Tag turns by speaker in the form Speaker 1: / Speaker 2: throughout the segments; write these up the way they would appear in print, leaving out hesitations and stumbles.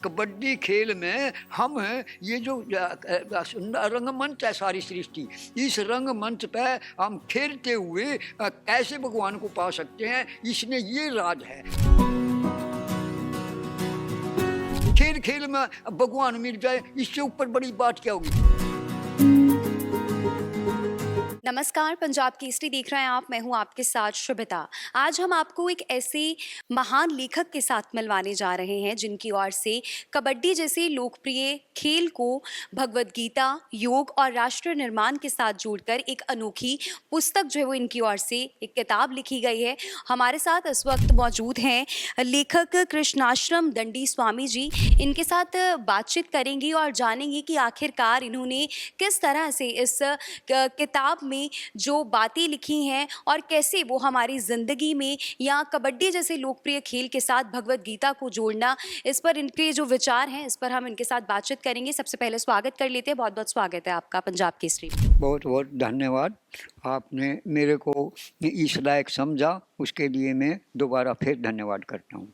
Speaker 1: कबड्डी खेल में हम ये जो रंगमंच है सारी सृष्टि, इस रंगमंच पे हम खेलते हुए कैसे भगवान को पा सकते हैं, इसमें ये राज है। खेल खेल में भगवान मिल जाए, इससे ऊपर बड़ी बात क्या होगी।
Speaker 2: नमस्कार, पंजाब केसरी देख रहे हैं आप। मैं हूं आपके साथ शुभिता। आज हम आपको एक ऐसे महान लेखक के साथ मिलवाने जा रहे हैं जिनकी ओर से कबड्डी जैसे लोकप्रिय खेल को भगवद गीता, योग और राष्ट्र निर्माण के साथ जोड़कर एक अनोखी पुस्तक जो है वो इनकी ओर से एक किताब लिखी गई है। हमारे साथ इस वक्त मौजूद हैं लेखक कृष्णाश्रम दंडी स्वामी जी। इनके साथ बातचीत करेंगे और जानेंगे कि आखिरकार इन्होंने किस तरह से इस किताब में जो बातें लिखी हैं और कैसे वो हमारी ज़िंदगी में या कबड्डी जैसे लोकप्रिय खेल के साथ भगवद गीता को जोड़ना, इस पर इनके जो विचार हैं, इस पर हम इनके साथ बातचीत करेंगे। सबसे पहले स्वागत कर लेते हैं। बहुत बहुत स्वागत है आपका पंजाब केसरी में।
Speaker 1: बहुत बहुत धन्यवाद, आपने मेरे को इस लायक समझा, उसके लिए मैं दोबारा फिर धन्यवाद करता हूँ।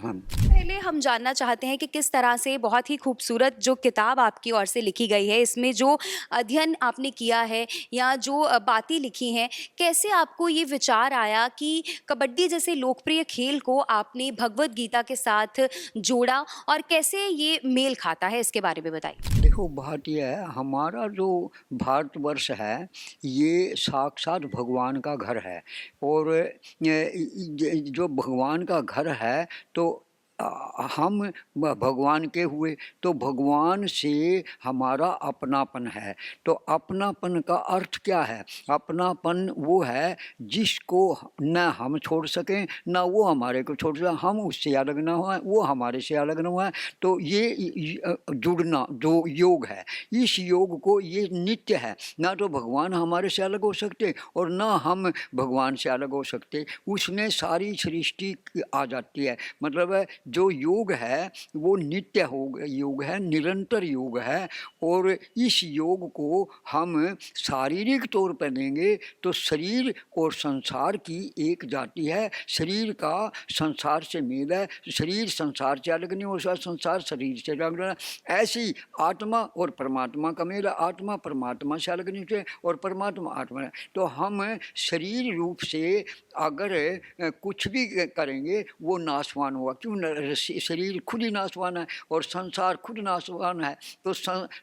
Speaker 1: हम
Speaker 2: पहले हम जानना चाहते हैं कि किस तरह से बहुत ही खूबसूरत जो किताब आपकी ओर से लिखी गई है, इसमें जो अध्ययन आपने किया है या जो बातें लिखी हैं, कैसे आपको ये विचार आया कि कबड्डी जैसे लोकप्रिय खेल को आपने भगवद गीता के साथ जोड़ा और कैसे ये मेल खाता है, इसके बारे में बताइए।
Speaker 1: देखो, बात यह है, हमारा जो भारतवर्ष है ये साक्षात भगवान का घर है। और जो भगवान का घर है तो हम भगवान के हुए, तो भगवान से हमारा अपनापन है। तो अपनापन का अर्थ क्या है? अपनापन वो है जिसको न हम छोड़ सकें न वो हमारे को छोड़ सकें, हम उससे अलग ना हुआ, वो हमारे से अलग ना हुआ। तो ये जुड़ना जो योग है, इस योग को ये नित्य है। ना तो भगवान हमारे से अलग हो सकते और ना हम भगवान से अलग हो सकते। उसमें सारी सृष्टि आ जाती है। मतलब जो योग है वो नित्य योग है, निरंतर योग है। और इस योग को हम शारीरिक तौर पर लेंगे तो शरीर और संसार की एक जाति है। शरीर का संसार से मेल है, शरीर संसार से अलग नहीं हो सकता, संसार शरीर से अलग नहीं। ऐसी आत्मा और परमात्मा का मेल, आत्मा परमात्मा से अलग नहीं होते और परमात्मा आत्मा है। तो हम शरीर रूप से अगर कुछ भी करेंगे वो नाशवान होगा। क्यों? शरीर खुद ही नाशवान है और संसार खुद नाशवान है। तो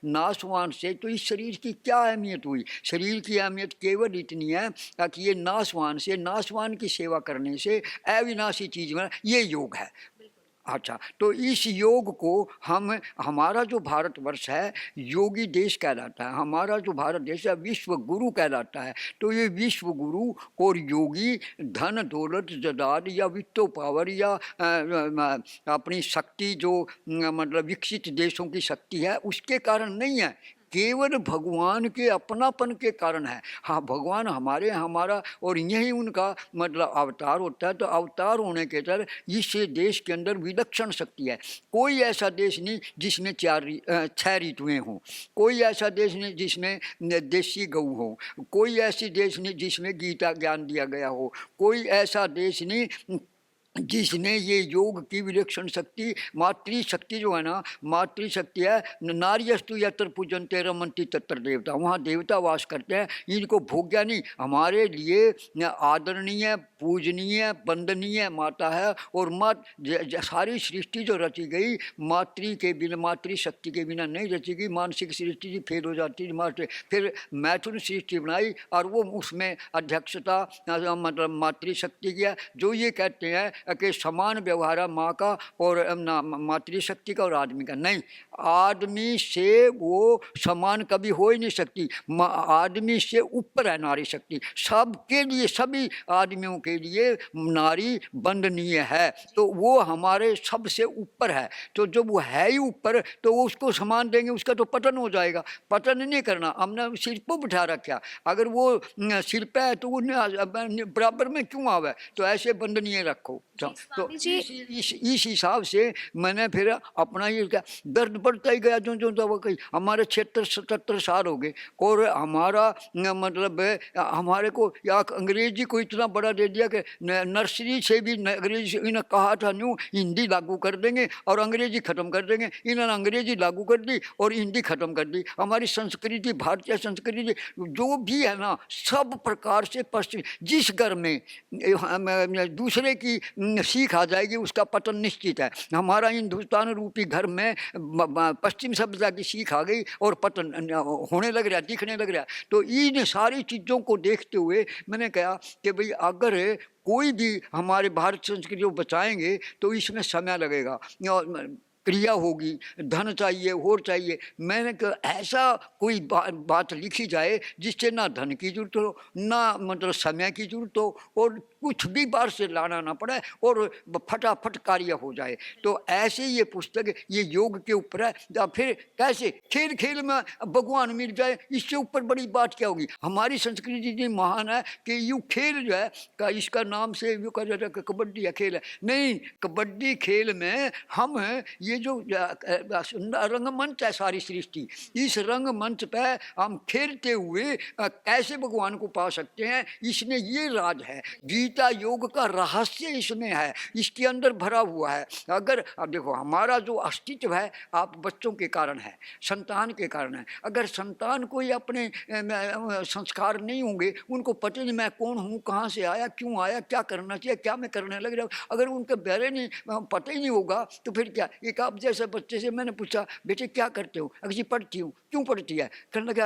Speaker 1: नाशवान से तो इस शरीर की क्या अहमियत हुई? शरीर की अहमियत केवल इतनी है कि ये नाशवान से, नाशवान की सेवा करने से अविनाशी चीज़ में ये योग है। अच्छा, तो इस योग को हमारा जो भारतवर्ष है योगी देश कहलाता है। हमारा जो भारत देश है विश्व गुरु कहलाता है। तो ये विश्व गुरु और योगी धन दौलत जदाद या वित्तो पावर या अपनी शक्ति जो मतलब विकसित देशों की शक्ति है उसके कारण नहीं है, केवल भगवान के अपनापन के कारण है। हाँ, भगवान हमारा और यही उनका मतलब अवतार होता है। तो अवतार होने के तरह इस देश के अंदर विलक्षण शक्ति है। कोई ऐसा देश नहीं जिसमें 6 ऋतुएँ हों, कोई ऐसा देश नहीं जिसमें देसी गऊ हो, कोई ऐसी देश नहीं जिसमें गीता ज्ञान दिया गया हो, कोई ऐसा देश नहीं जिसने ये योग की विलक्षण शक्ति, मातृशक्ति जो है ना, मातृशक्ति है। नार्यस्तु यत्र पूजन्ते रमन्ति तत्र देवता, वहाँ देवता वास करते हैं। इनको भोग्या नहीं, हमारे लिए आदरणीय, पूजनीय, वंदनीय माता है। और सारी सृष्टि जो रची गई मातृ के बिना, मातृशक्ति के बिना नहीं रची गई। मानसिक सृष्टि फेल हो जाती है। फिर मैथुन सृष्टि बनाई और वो उसमें अध्यक्षता मतलब मातृशक्ति किया। जो ये कहते हैं कि समान व्यवहार है माँ का और मातृशक्ति का और आदमी का, नहीं, आदमी से वो समान कभी हो ही नहीं सकती। आदमी से ऊपर है नारी शक्ति। सबके लिए, सभी आदमियों के लिए नारी वंदनीय है। तो वो हमारे सबसे ऊपर है। तो जब वो है ही ऊपर तो वो उसको समान देंगे, उसका तो पतन हो जाएगा। पतन नहीं करना, हमने सिर पर बिठा रखा। अगर वो सिर पे है तो वो बराबर में क्यों आवे? तो ऐसे वंदनीय रखो। तो,
Speaker 2: जी,
Speaker 1: तो
Speaker 2: स्वामी जी।
Speaker 1: इस हिसाब से मैंने फिर अपना ये क्या दर्द बढ़ता ही गया, जो जो दवा कही। हमारे 76-77 हो गए और हमारा मतलब हमारे को या अंग्रेजी को इतना बड़ा दे दिया कि नर्सरी से भी अंग्रेजी इन्हें कहा था न्यू हिंदी लागू कर देंगे और अंग्रेजी ख़त्म कर देंगे। इन्होंने अंग्रेजी लागू कर दी और हिंदी ख़त्म कर दी। हमारी संस्कृति, भारतीय संस्कृति जो भी है ना, सब प्रकार से पश्चिम, जिस घर में दूसरे की सीख आ जाएगी उसका पतन निश्चित है। हमारा हिंदुस्तान रूपी घर में पश्चिम सभ्यता की सीख आ गई और पतन होने लग रहा है, दिखने लग रहा है। तो इन सारी चीज़ों को देखते हुए मैंने कहा कि भाई अगर कोई भी हमारे भारत संस्कृति को बचाएंगे तो इसमें समय लगेगा, क्रिया होगी, धन चाहिए और चाहिए। मैंने कहा ऐसा कोई बात लिखी जाए जिससे ना धन की जरूरत हो, ना मतलब समय की जरूरत हो और कुछ भी बाहर से लाना ना पड़े और फटाफट कार्य हो जाए। तो ऐसे ये पुस्तक ये योग के ऊपर है। या फिर कैसे खेल खेल में भगवान मिल जाए, इससे ऊपर बड़ी बात क्या होगी। हमारी संस्कृति इतनी महान है कि यूँ खेल जो है का इसका नाम से यूँ कहा जाता है कि कबड्डी या खेल है, नहीं, कबड्डी खेल में हम ये जो रंगमंच है सारी सृष्टि, इस रंगमंच पे हम खेलते हुए कैसे भगवान को पा सकते हैं, इसमें ये राज है। गीता योग का रहस्य इसमें है, इसके अंदर भरा हुआ है। अगर अब देखो हमारा जो अस्तित्व है आप बच्चों के कारण है, संतान के कारण है। अगर संतान को ही अपने संस्कार नहीं होंगे, उनको पता नहीं मैं कौन हूँ, कहाँ से आया, क्यों आया, क्या करना चाहिए, क्या मैं करने लग रहा हूँ, अगर उनके बारे नहीं पता ही नहीं होगा तो फिर क्या। एक आप जैसे बच्चे से मैंने पूछा बेटे क्या करते हो, अगर जी पढ़ती हूँ। क्यों पढ़ती है, कहने लगा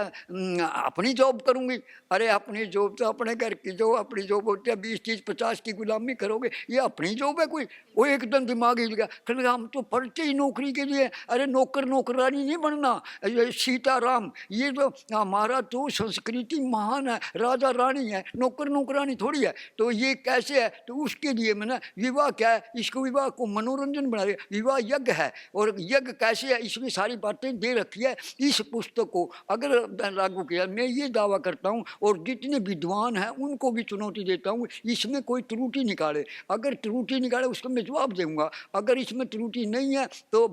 Speaker 1: अपनी जॉब करूँगी। अरे अपनी जॉब तो अपने घर की जो अपनी जॉब होती है 20-30-50 की गुलामी करोगे, ये अपनी जॉब है कोई। वो एकदम दिमाग हिल गया, कहने लगा हम तो पढ़ते ही नौकरी के लिए। अरे नौकर नौकरानी नहीं बनना, ये सीताराम, ये तो हमारा तो संस्कृति महान है, राजा रानी है, नौकर नौकरानी थोड़ी है। तो ये कैसे है, तो उसके लिए मैंने विवाह क्या है, इसको विवाह को मनोरंजन बना दिया, विवाह यज्ञ है। और यज्ञ कैसे है, इसमें सारी बातें दे रखी है। इस पुस्तक को अगर लागू किया, मैं ये दावा करता हूँ और जितने विद्वान हैं उनको भी चुनौती देता हूँ, इसमें कोई त्रुटि निकाले। अगर त्रुटि निकाले उसको मैं जवाब दूंगा। अगर इसमें त्रुटि नहीं है तो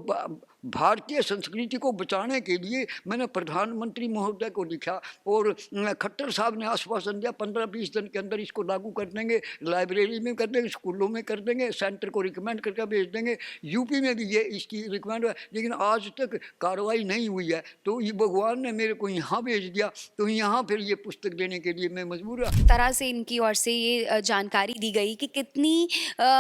Speaker 1: भारतीय संस्कृति को बचाने के लिए मैंने प्रधानमंत्री महोदय को लिखा और खट्टर साहब ने आश्वासन दिया 15-20 दिन के अंदर इसको लागू कर देंगे, लाइब्रेरी में कर देंगे, स्कूलों में कर देंगे, सेंटर को रिकमेंड करके भेज देंगे। यूपी में भी ये इसकी रिकमेंड है, लेकिन आज तक कार्रवाई नहीं हुई है। तो ये भगवान ने मेरे को यहाँ भेज दिया, तो यहाँ फिर ये पुस्तक देने के लिए मैं मजबूर रहा।
Speaker 2: तरह से इनकी ओर से ये जानकारी दी गई कि कितनी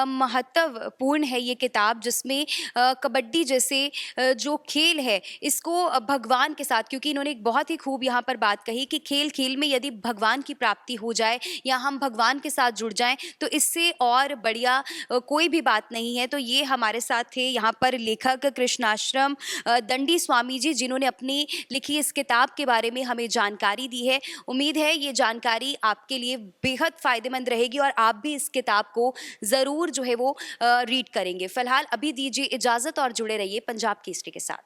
Speaker 2: महत्वपूर्ण है ये किताब, जिसमें कबड्डी जैसे जो खेल है इसको भगवान के साथ, क्योंकि इन्होंने एक बहुत ही खूब यहाँ पर बात कही कि खेल खेल में यदि भगवान की प्राप्ति हो जाए या हम भगवान के साथ जुड़ जाएं तो इससे और बढ़िया कोई भी बात नहीं है। तो ये हमारे साथ थे यहाँ पर लेखक कृष्णाश्रम दंडी स्वामी जी, जिन्होंने अपनी लिखी इस किताब के बारे में हमें जानकारी दी है। उम्मीद है ये जानकारी आपके लिए बेहद फ़ायदेमंद रहेगी और आप भी इस किताब को ज़रूर जो है वो रीड करेंगे। फ़िलहाल अभी दीजिए इजाज़त और जुड़े रहिए पंजाब केसरी के साथ।